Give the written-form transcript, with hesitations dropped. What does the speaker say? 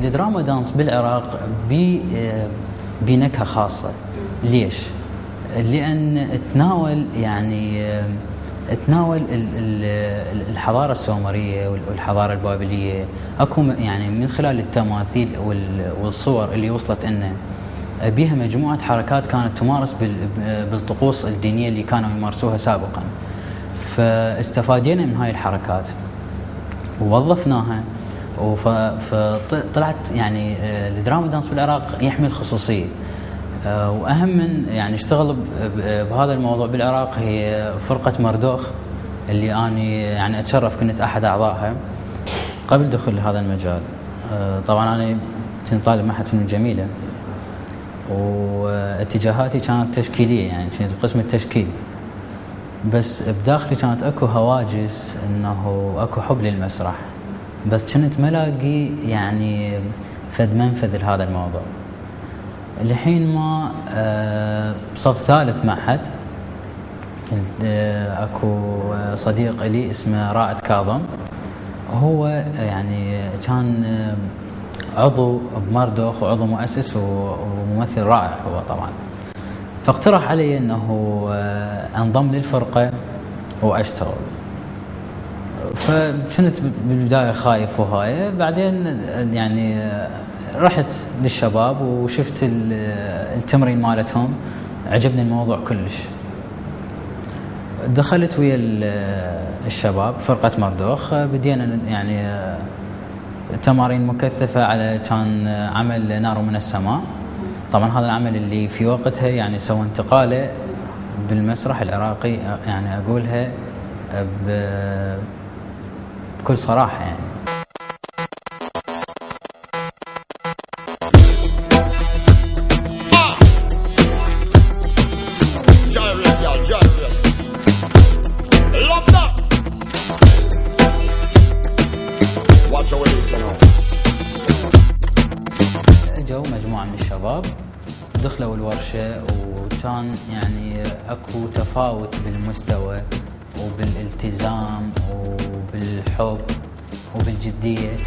الدراما دانس بالعراق بنكهة خاصة. ليش؟ لأن تناول الحضارة السومرية والحضارة البابلية. اكو يعني من خلال التماثيل والصور اللي وصلت لنا بها مجموعة حركات كانت تمارس بالطقوس الدينية اللي كانوا يمارسوها سابقا، فاستفادينا من هاي الحركات ووظفناها، فطلعت يعني الدراما دانس بالعراق يحمل خصوصية. واهم من يعني اشتغل بهذا الموضوع بالعراق هي فرقة مردوخ، اللي اني يعني اتشرف كنت احد اعضائها قبل دخول هذا المجال. طبعا انا كنت طالب معهد فنون جميلة، واتجاهاتي كانت تشكيلية، يعني كنت بقسم التشكيل، بس بداخلي كانت اكو هواجس انه اكو حب للمسرح، بس كنت ملاقي يعني فد منفذ لهذا الموضوع. لحين ما بصف ثالث معهد اكو صديق لي اسمه رائد كاظم، هو يعني كان عضو بمردوخ وعضو مؤسس وممثل رائع هو طبعا، فاقترح علي انه انضم للفرقة واشتغل. فكنت بالبداية خايف وهاي، بعدين يعني رحت للشباب وشفت التمرين مالتهم، عجبني الموضوع كلش. دخلت ويا الشباب فرقة مردوخ، بدينا يعني تمارين مكثفة على كان عمل نار من السماء. طبعا هذا العمل اللي في وقتها يعني سوى انتقاله بالمسرح العراقي، يعني أقولها بكل صراحة يعني. اجوا مجموعة من الشباب دخلوا الورشة، وكان يعني اكو تفاوت بالمستوى وبالالتزام وبالحب وبالجدية.